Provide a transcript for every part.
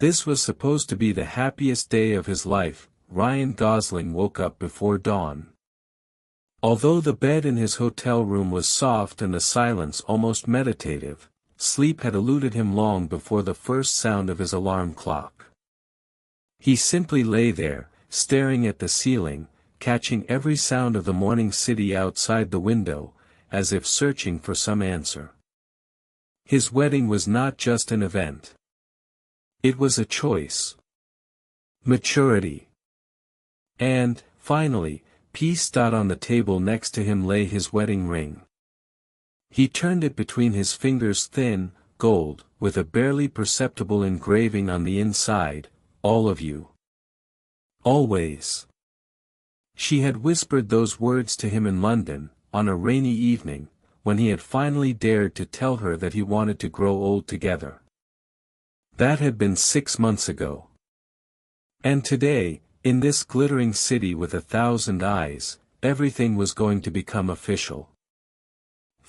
This was supposed to be the happiest day of his life. Ryan Gosling woke up before dawn. Although the bed in his hotel room was soft and the silence almost meditative, sleep had eluded him long before the first sound of his alarm clock. He simply lay there, staring at the ceiling, catching every sound of the morning city outside the window, as if searching for some answer. His wedding was not just an event. It was a choice. Maturity. And, finally, peace. On the table next to him lay his wedding ring. He turned it between his fingers, thin, gold, with a barely perceptible engraving on the inside, "All of you. Always." She had whispered those words to him in London, on a rainy evening, when he had finally dared to tell her that he wanted to grow old together. That had been 6 months ago. And today, in this glittering city with 1,000 eyes, everything was going to become official.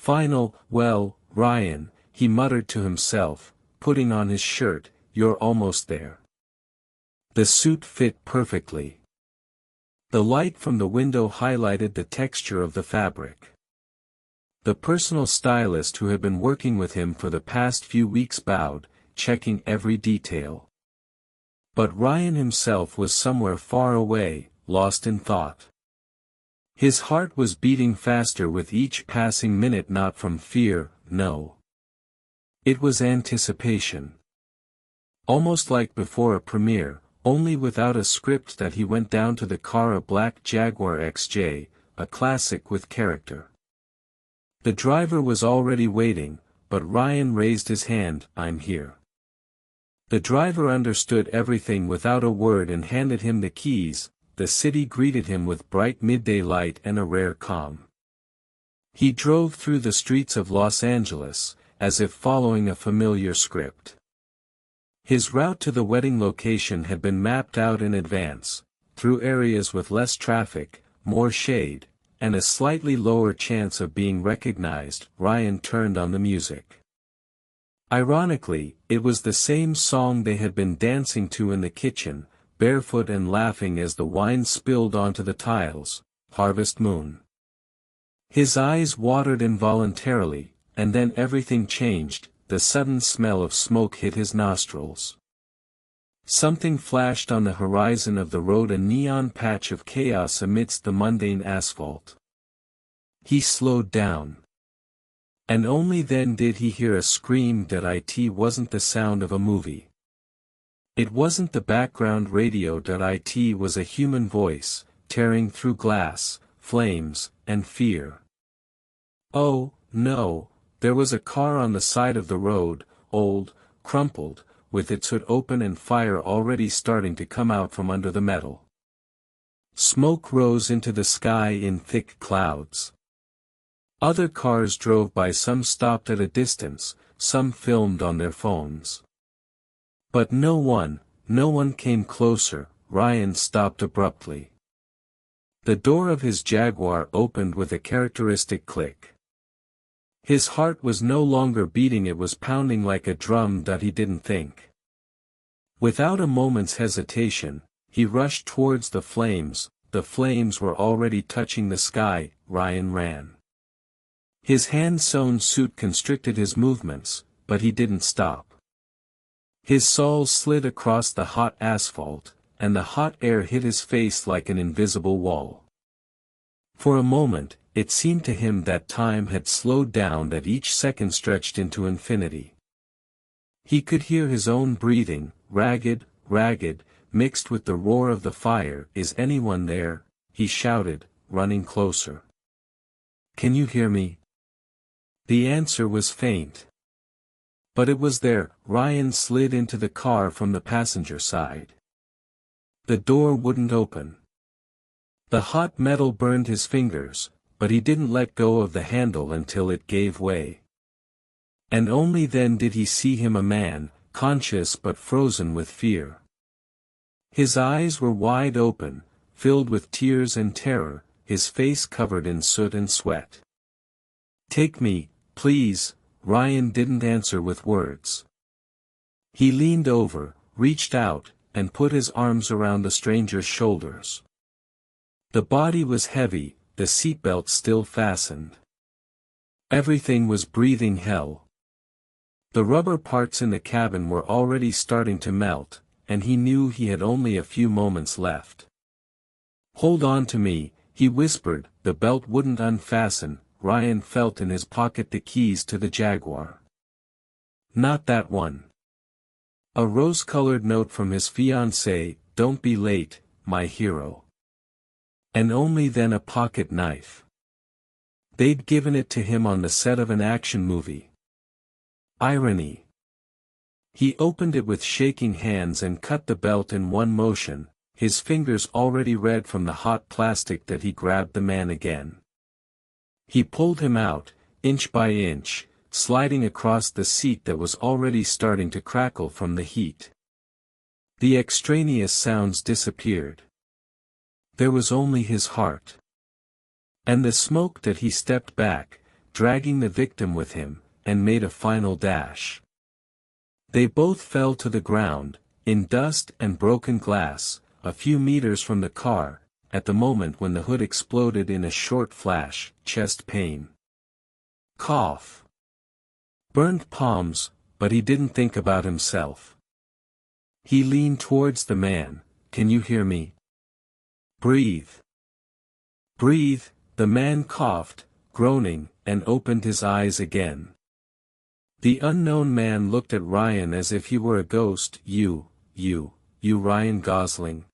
Well, Ryan, he muttered to himself, putting on his shirt, "you're almost there." The suit fit perfectly. The light from the window highlighted the texture of the fabric. The personal stylist who had been working with him for the past few weeks bowed, checking every detail. But Ryan himself was somewhere far away, lost in thought. His heart was beating faster with each passing minute, not from fear, no. It was anticipation. Almost like before a premiere, only without a script, that he went down to the car, a black Jaguar XJ, a classic with character. The driver was already waiting, but Ryan raised his hand, "I'm here." The driver understood everything without a word and handed him the keys. The city greeted him with bright midday light and a rare calm. He drove through the streets of Los Angeles, as if following a familiar script. His route to the wedding location had been mapped out in advance, through areas with less traffic, more shade, and a slightly lower chance of being recognized. Ryan turned on the music. Ironically, it was the same song they had been dancing to in the kitchen, barefoot and laughing as the wine spilled onto the tiles, "Harvest Moon." His eyes watered involuntarily, and then everything changed. The sudden smell of smoke hit his nostrils. Something flashed on the horizon of the road, a neon patch of chaos amidst the mundane asphalt. He slowed down. And only then did he hear a scream. It wasn't the sound of a movie. It wasn't the background radio. It was a human voice, tearing through glass, flames, and fear. Oh, no, there was a car on the side of the road, old, crumpled, with its hood open and fire already starting to come out from under the metal. Smoke rose into the sky in thick clouds. Other cars drove by, some stopped at a distance, some filmed on their phones. But no one came closer. Ryan stopped abruptly. The door of his Jaguar opened with a characteristic click. His heart was no longer beating, it was pounding like a drum. He didn't think. Without a moment's hesitation, he rushed towards the flames. The flames were already touching the sky. Ryan ran. His hand-sewn suit constricted his movements, but he didn't stop. His soles slid across the hot asphalt, and the hot air hit his face like an invisible wall. For a moment, it seemed to him that time had slowed down, that each second stretched into infinity. He could hear his own breathing, ragged, mixed with the roar of the fire. "Is anyone there?" he shouted, running closer. "Can you hear me?" The answer was faint. But it was there. Ryan slid into the car from the passenger side. The door wouldn't open. The hot metal burned his fingers, but he didn't let go of the handle until it gave way. And only then did he see him, a man, conscious but frozen with fear. His eyes were wide open, filled with tears and terror, his face covered in soot and sweat. "Take me, please." Ryan didn't answer with words. He leaned over, reached out, and put his arms around the stranger's shoulders. The body was heavy, the seatbelt still fastened. Everything was breathing hell. The rubber parts in the cabin were already starting to melt, and he knew he had only a few moments left. "Hold on to me," he whispered. The belt wouldn't unfasten. Ryan felt in his pocket the keys to the Jaguar. Not that one. A rose-colored note from his fiancée, "Don't be late, my hero." And only then a pocket knife. They'd given it to him on the set of an action movie. Irony. He opened it with shaking hands and cut the belt in one motion, his fingers already red from the hot plastic that he grabbed the man again. He pulled him out, inch by inch, sliding across the seat that was already starting to crackle from the heat. The extraneous sounds disappeared. There was only his heart. And the smoke that he stepped back, dragging the victim with him, and made a final dash. They both fell to the ground, in dust and broken glass, a few meters from the car, at the moment when the hood exploded in a short flash, chest pain. Cough. Burned palms, but he didn't think about himself. He leaned towards the man. "Can you hear me? Breathe. Breathe." The man coughed, groaning, and opened his eyes again. The unknown man looked at Ryan as if he were a ghost. You Ryan Gosling."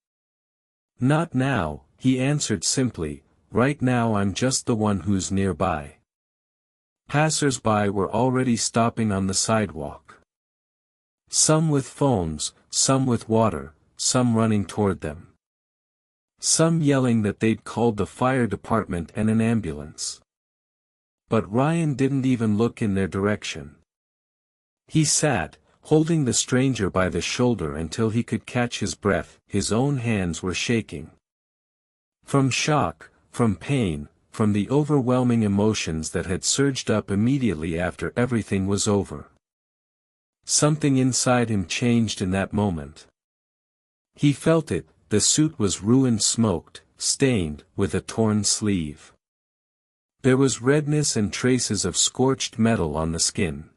"Not now," he answered simply. "Right now I'm just the one who's nearby." Passers-by were already stopping on the sidewalk. Some with phones, some with water, some running toward them. Some yelling that they'd called the fire department and an ambulance. But Ryan didn't even look in their direction. He sat, holding the stranger by the shoulder until he could catch his breath. His own hands were shaking. From shock, from pain, from the overwhelming emotions that had surged up immediately after everything was over. Something inside him changed in that moment. He felt it. The suit was ruined, smoked, stained, with a torn sleeve. There was redness and traces of scorched metal on the skin.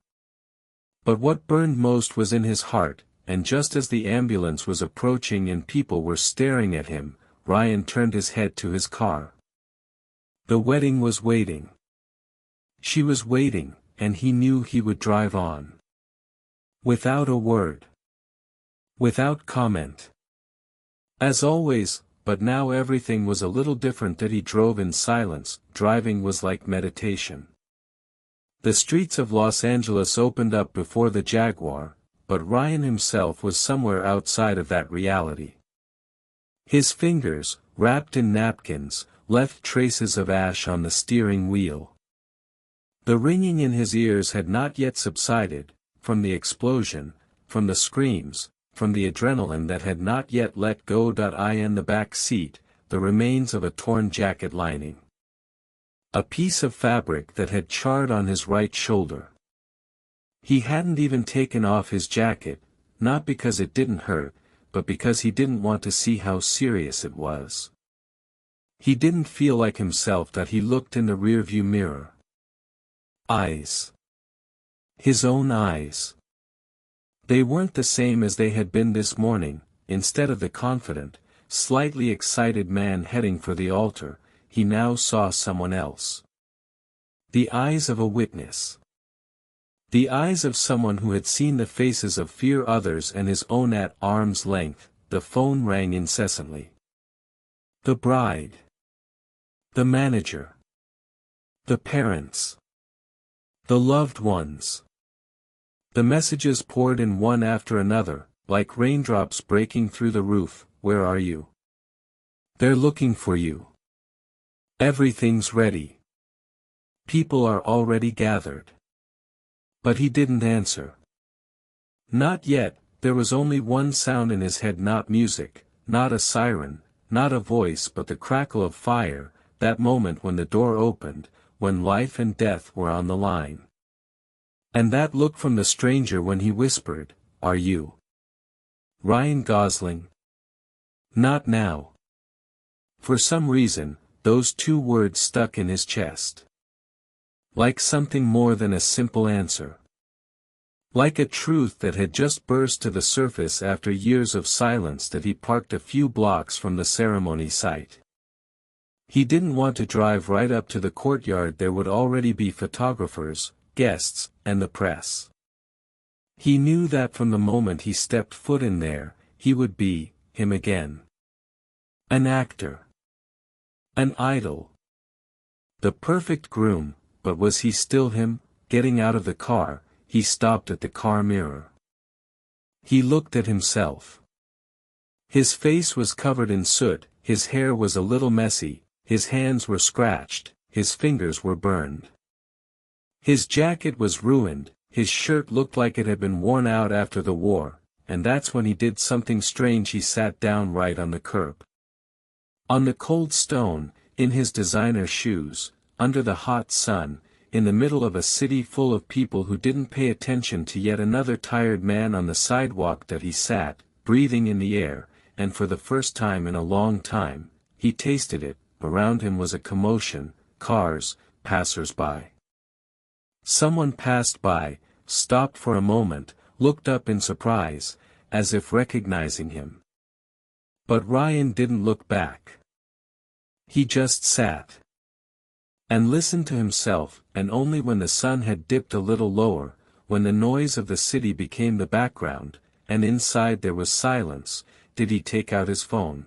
But what burned most was in his heart, and just as the ambulance was approaching and people were staring at him, Ryan turned his head to his car. The wedding was waiting. She was waiting, and he knew he would drive on. Without a word. Without comment. As always, but now everything was a little different. That he drove in silence. Driving was like meditation. The streets of Los Angeles opened up before the Jaguar, but Ryan himself was somewhere outside of that reality. His fingers, wrapped in napkins, left traces of ash on the steering wheel. The ringing in his ears had not yet subsided, from the explosion, from the screams, from the adrenaline that had not yet let go. In the back seat, the remains of a torn jacket lining. A piece of fabric that had charred on his right shoulder. He hadn't even taken off his jacket, not because it didn't hurt, but because he didn't want to see how serious it was. He didn't feel like himself. He looked in the rearview mirror. Eyes. His own eyes. They weren't the same as they had been this morning. Instead of the confident, slightly excited man heading for the altar, he now saw someone else. The eyes of a witness. The eyes of someone who had seen the faces of fear others and his own at arm's length. The phone rang incessantly. The bride. The manager. The parents. The loved ones. The messages poured in one after another, like raindrops breaking through the roof. Where are you? They're looking for you. Everything's ready. People are already gathered. But he didn't answer. Not yet. There was only one sound in his head, not music, not a siren, not a voice, but the crackle of fire, that moment when the door opened, when life and death were on the line. And that look from the stranger when he whispered, "Are you?" Ryan Gosling. Not now. For some reason, those two words stuck in his chest. Like something more than a simple answer. Like a truth that had just burst to the surface after years of silence that he parked a few blocks from the ceremony site. He didn't want to drive right up to the courtyard. There would already be photographers, guests, and the press. He knew that from the moment he stepped foot in there, he would be him again. An actor. An idol. The perfect groom, but was he still him? Getting out of the car, he stopped at the car mirror. He looked at himself. His face was covered in soot, his hair was a little messy, his hands were scratched, his fingers were burned. His jacket was ruined, his shirt looked like it had been worn out after the war, and that's when he did something strange. He sat down right on the curb. On the cold stone, in his designer shoes, under the hot sun, in the middle of a city full of people who didn't pay attention to yet another tired man on the sidewalk, that he sat, breathing in the air, and for the first time in a long time, he tasted it. Around him was a commotion, cars, passers-by. Someone passed by, stopped for a moment, looked up in surprise, as if recognizing him. But Ryan didn't look back. He just sat. And listened to himself, and only when the sun had dipped a little lower, when the noise of the city became the background, and inside there was silence, did he take out his phone.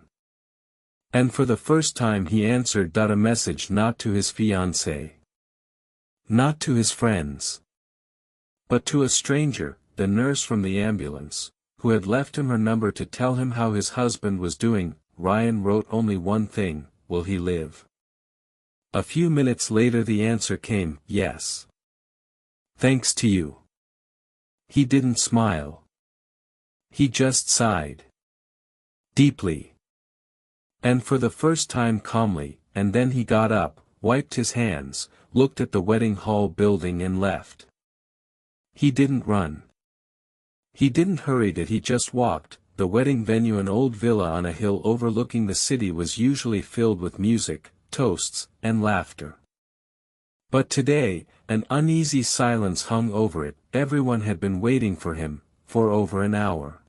And for the first time he answered a message, not to his fiancée. Not to his friends. But to a stranger, the nurse from the ambulance, who had left him her number to tell him how his husband was doing. Ryan wrote only one thing: will he live? A few minutes later the answer came: yes. Thanks to you. He didn't smile. He just sighed. Deeply. And for the first time calmly, and then he got up, wiped his hands, looked at the wedding hall building and left. He didn't run. He didn't hurry. He just walked. The wedding venue, an old villa on a hill overlooking the city, was usually filled with music, toasts, and laughter. But today, an uneasy silence hung over it. Everyone had been waiting for him, for over an hour.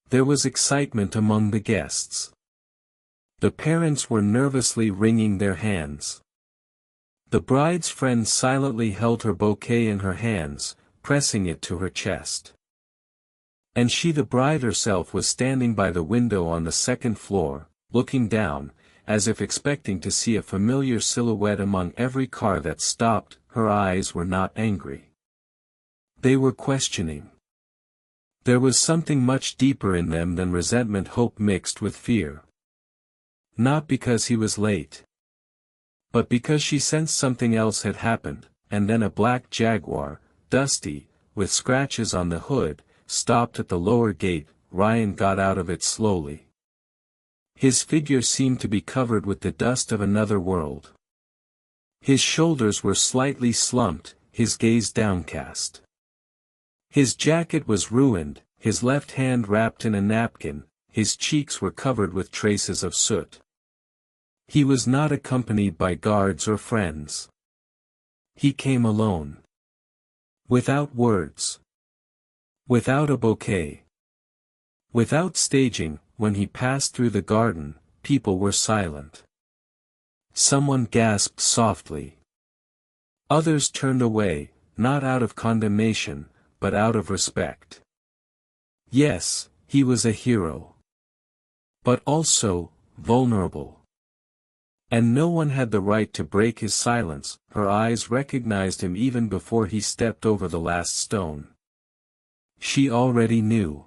There was excitement among the guests. The parents were nervously wringing their hands. The bride's friend silently held her bouquet in her hands, pressing it to her chest. And she, the bride herself, was standing by the window on the second floor, looking down, as if expecting to see a familiar silhouette among every car that stopped. Her eyes were not angry. They were questioning. There was something much deeper in them than resentment, hope mixed with fear. Not because he was late. But because she sensed something else had happened. And then a black Jaguar, dusty, with scratches on the hood, stopped at the lower gate. Ryan got out of it slowly. His figure seemed to be covered with the dust of another world. His shoulders were slightly slumped, his gaze downcast. His jacket was ruined, his left hand wrapped in a napkin, his cheeks were covered with traces of soot. He was not accompanied by guards or friends. He came alone. Without words. Without a bouquet. Without staging. When he passed through the garden, people were silent. Someone gasped softly. Others turned away, not out of condemnation, but out of respect. Yes, he was a hero. But also, vulnerable. And no one had the right to break his silence. Her eyes recognized him even before he stepped over the last stone. She already knew.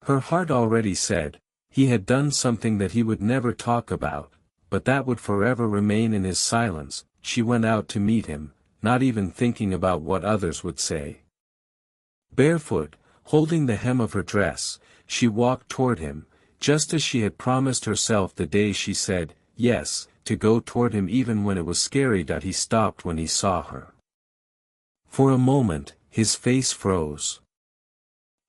Her heart already said, he had done something that he would never talk about, but that would forever remain in his silence. She went out to meet him, not even thinking about what others would say. Barefoot, holding the hem of her dress, she walked toward him, just as she had promised herself the day she said, yes, to go toward him even when it was scary. He stopped when he saw her. For a moment, his face froze.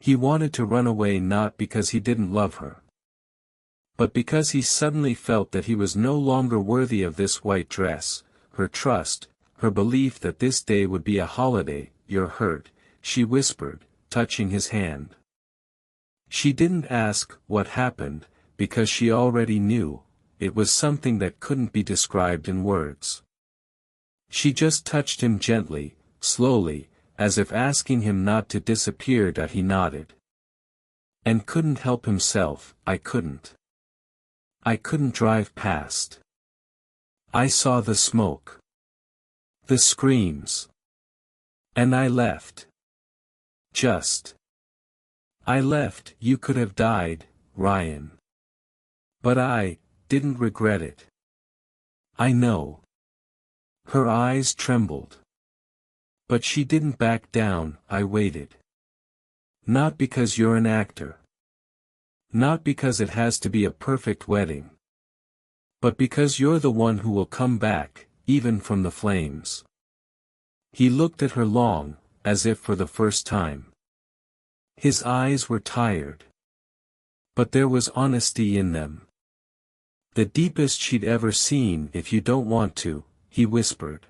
He wanted to run away not because he didn't love her, but because he suddenly felt that he was no longer worthy of this white dress, her trust, her belief that this day would be a holiday. "You're hurt," she whispered, touching his hand. She didn't ask what happened, because she already knew. It was something that couldn't be described in words. She just touched him gently, slowly, as if asking him not to disappear. He nodded. And couldn't help himself. I couldn't drive past. I saw the smoke. The screams. And I left. I left. You could have died, Ryan. But I didn't regret it. I know. Her eyes trembled. But she didn't back down. I waited. Not because you're an actor. Not because it has to be a perfect wedding. But because you're the one who will come back, even from the flames. He looked at her long, as if for the first time. His eyes were tired. But there was honesty in them. The deepest she'd ever seen. "If you don't want to," he whispered.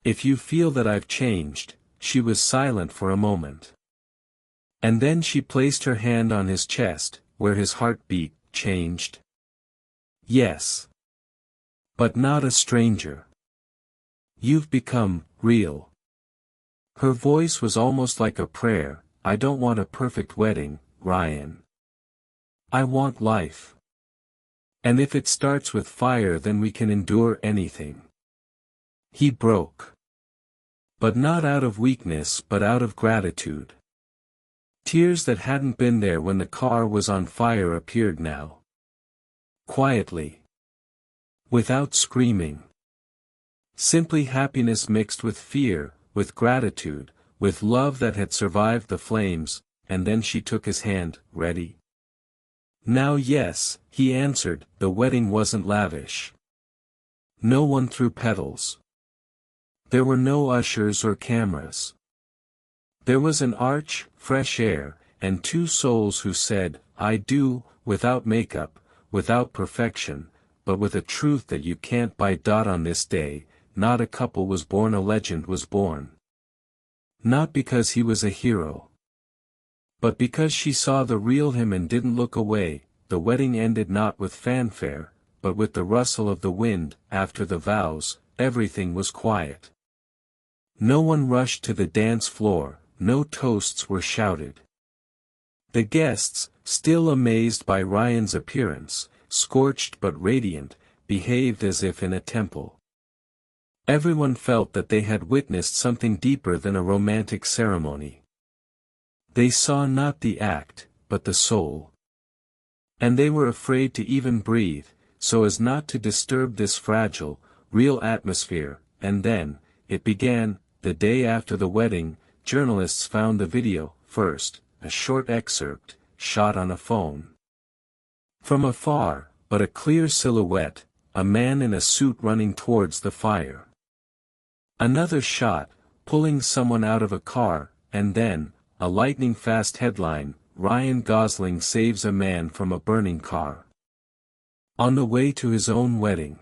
"If you feel that I've changed." She was silent for a moment. And then she placed her hand on his chest, where his heart beat. "Changed?" "Yes. But not a stranger. You've become real." Her voice was almost like a prayer. "I don't want a perfect wedding, Ryan. I want life. And if it starts with fire, then we can endure anything." He broke. But not out of weakness, but out of gratitude. Tears that hadn't been there when the car was on fire appeared now. Quietly. Without screaming. Simply happiness mixed with fear, with gratitude, with love that had survived the flames. And then she took his hand. "Ready?" "Now yes," he answered. The wedding wasn't lavish. No one threw petals. There were no ushers or cameras. There was an arch, fresh air, and two souls who said, "I do," without makeup, without perfection, but with a truth that you can't buy. On this day, not a couple was born, a legend was born. Not because he was a hero, but because she saw the real him and didn't look away. The wedding ended not with fanfare, but with the rustle of the wind. After the vows, everything was quiet. No one rushed to the dance floor, no toasts were shouted. The guests, still amazed by Ryan's appearance, scorched but radiant, behaved as if in a temple. Everyone felt that they had witnessed something deeper than a romantic ceremony. They saw not the act, but the soul. And they were afraid to even breathe, so as not to disturb this fragile, real atmosphere. And then, it began. The day after the wedding, journalists found the video. First, a short excerpt, shot on a phone. From afar, but a clear silhouette, a man in a suit running towards the fire. Another shot, pulling someone out of a car, and then, a lightning-fast headline: Ryan Gosling saves a man from a burning car. On the way to his own wedding.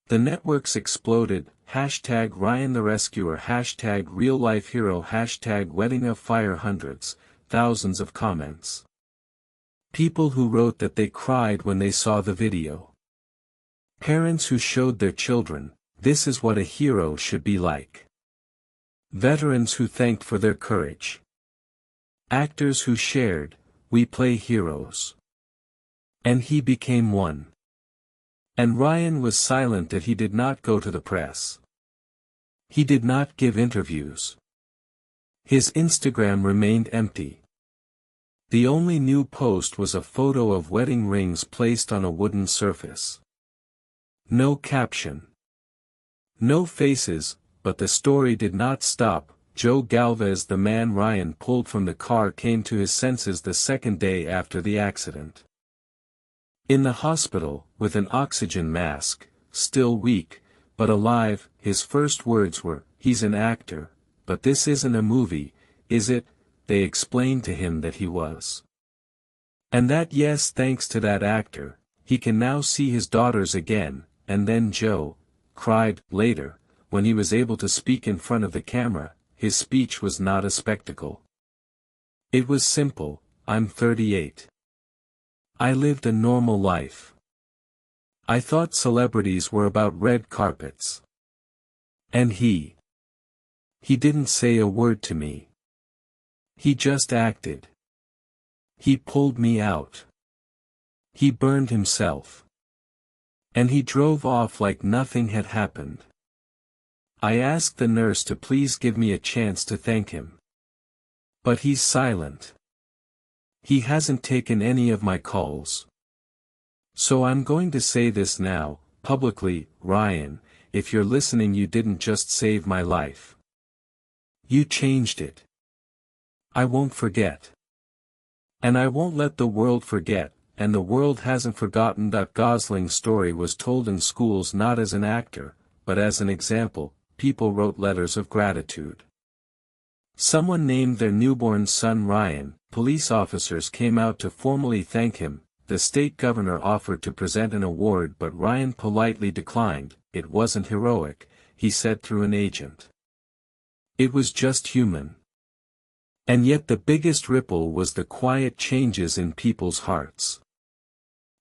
The networks exploded. Hashtag Ryan the Rescuer, hashtag Real Life Hero, hashtag Wedding of Fire. Hundreds, thousands of comments. People who wrote that they cried when they saw the video. Parents who showed their children, "This is what a hero should be like." Veterans who thanked for their courage. Actors who shared, "We play heroes." And he became one. And Ryan was silent. That he did not go to the press. He did not give interviews. His Instagram remained empty. The only new post was a photo of wedding rings placed on a wooden surface. No caption. No faces, but the story did not stop. Joe Galvez, the man Ryan pulled from the car, came to his senses the second day after the accident. In the hospital, with an oxygen mask, still weak, but alive, his first words were, "He's an actor, but this isn't a movie, is it?" they explained to him that he was. And that yes, thanks to that actor, he can now see his daughters again, and then Joe cried, later, when he was able to speak in front of the camera. His speech was not a spectacle. It was simple: I'm 38. I lived a normal life. I thought celebrities were about red carpets. And he didn't say a word to me. He just acted. He pulled me out. He burned himself. And he drove off like nothing had happened. I asked the nurse to please give me a chance to thank him. But he's silent. He hasn't taken any of my calls. So I'm going to say this now, publicly: Ryan, if you're listening, you didn't just save my life. You changed it. I won't forget. And I won't let the world forget, and the world hasn't forgotten that Gosling's story was told in schools not as an actor, but as an example. People wrote letters of gratitude. Someone named their newborn son Ryan. Police officers came out to formally thank him. The state governor offered to present an award, but Ryan politely declined. It wasn't heroic, he said through an agent. It was just human. And yet the biggest ripple was the quiet changes in people's hearts.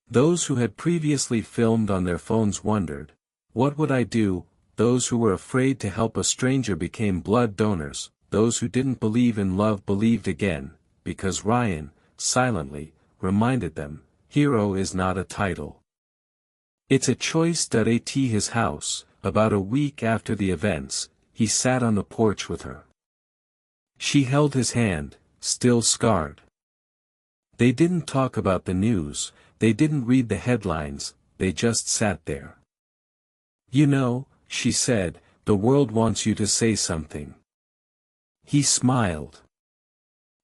Those who had previously filmed on their phones wondered, what would I do? Those who were afraid to help a stranger became blood donors. Those who didn't believe in love believed again, because Ryan, silently, reminded them, hero is not a title. It's a choice. At his house, about a week after the events, he sat on the porch with her. She held his hand, still scarred. They didn't talk about the news, they didn't read the headlines, they just sat there. You know, she said, the world wants you to say something. He smiled.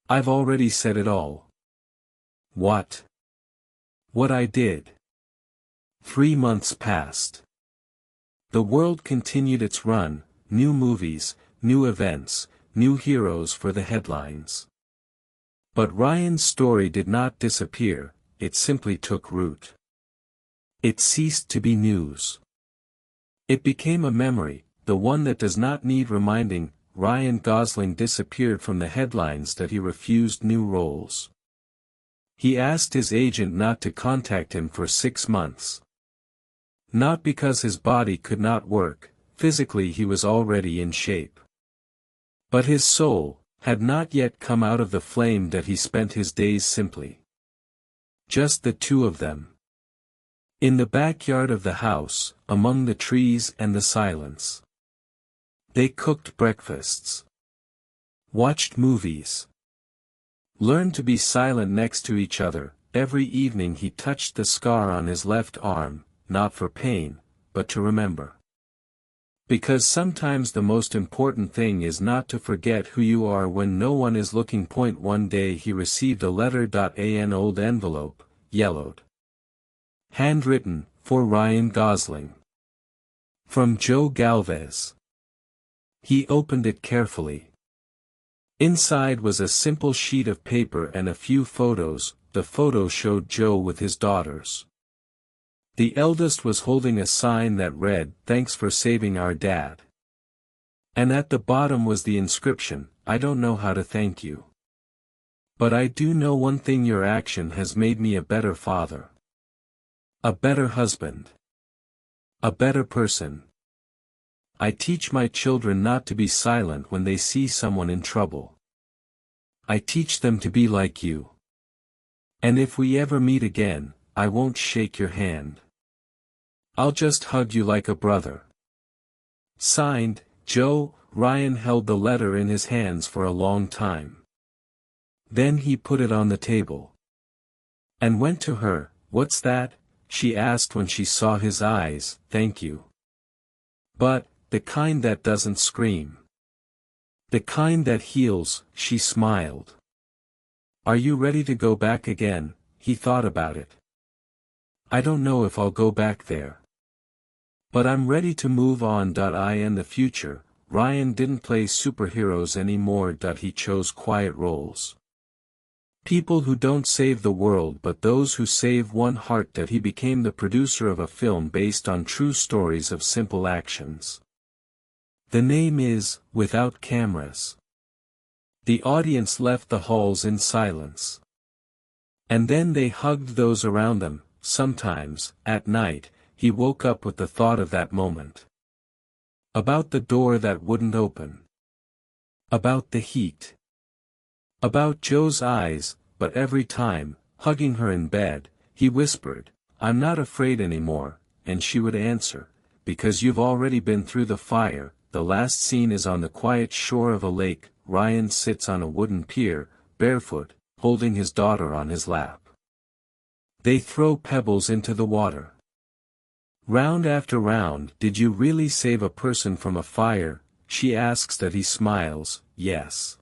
I've already said it all. What? What I did. 3 months passed. The world continued its run, new movies, new events, new heroes for the headlines. But Ryan's story did not disappear, it simply took root. It ceased to be news. It became a memory, the one that does not need reminding. Ryan Gosling disappeared from the headlines that he refused new roles. He asked his agent not to contact him for 6 months. Not because his body could not work, physically he was already in shape. But his soul had not yet come out of the flame that he spent his days simply. Just the two of them. In the backyard of the house, among the trees and the silence. They cooked breakfasts. Watched movies. Learned to be silent next to each other. Every evening he touched the scar on his left arm, not for pain, but to remember. Because sometimes the most important thing is not to forget who you are when no one is looking. One day he received a letter. An old envelope, yellowed. Handwritten, for Ryan Gosling. From Joe Galvez. He opened it carefully. Inside was a simple sheet of paper and a few photos. The photo showed Joe with his daughters. The eldest was holding a sign that read, "Thanks for saving our dad." And at the bottom was the inscription, "I don't know how to thank you. But I do know one thing: your action has made me a better father. A better husband. A better person. I teach my children not to be silent when they see someone in trouble. I teach them to be like you. And if we ever meet again, I won't shake your hand. I'll just hug you like a brother." Signed, Joe. Ryan held the letter in his hands for a long time. Then he put it on the table. And went to her. "What's that?" she asked when she saw his eyes. "Thank you. But, the kind that doesn't scream. The kind that heals," she smiled. "Are you ready to go back again?" He thought about it. "I don't know if I'll go back there. But I'm ready to move on. In the future, Ryan didn't play superheroes anymore. He chose quiet roles. People who don't save the world but those who save one heart. He became the producer of a film based on true stories of simple actions. The name is, Without Cameras. The audience left the halls in silence. And then they hugged those around them. Sometimes, at night, he woke up with the thought of that moment. About the door that wouldn't open. About the heat. About Joe's eyes, but every time, hugging her in bed, he whispered, "I'm not afraid anymore," and she would answer, "Because you've already been through the fire." The last scene is on the quiet shore of a lake. Ryan sits on a wooden pier, barefoot, holding his daughter on his lap. They throw pebbles into the water. Round after round. "Did you really save a person from a fire?" she asks. He smiles, "Yes."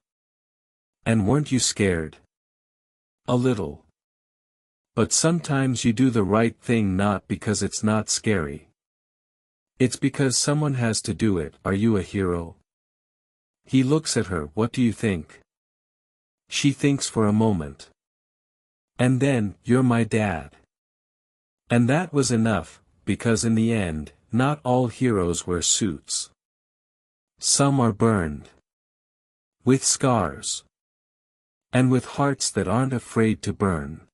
"And weren't you scared?" "A little. But sometimes you do the right thing not because it's not scary. It's because someone has to do it." "Are you a hero?" He looks at her. "What do you think?" She thinks for a moment. "And then, you're my dad." And that was enough, because in the end, not all heroes wear suits. Some are burned. With scars. And with hearts that aren't afraid to burn.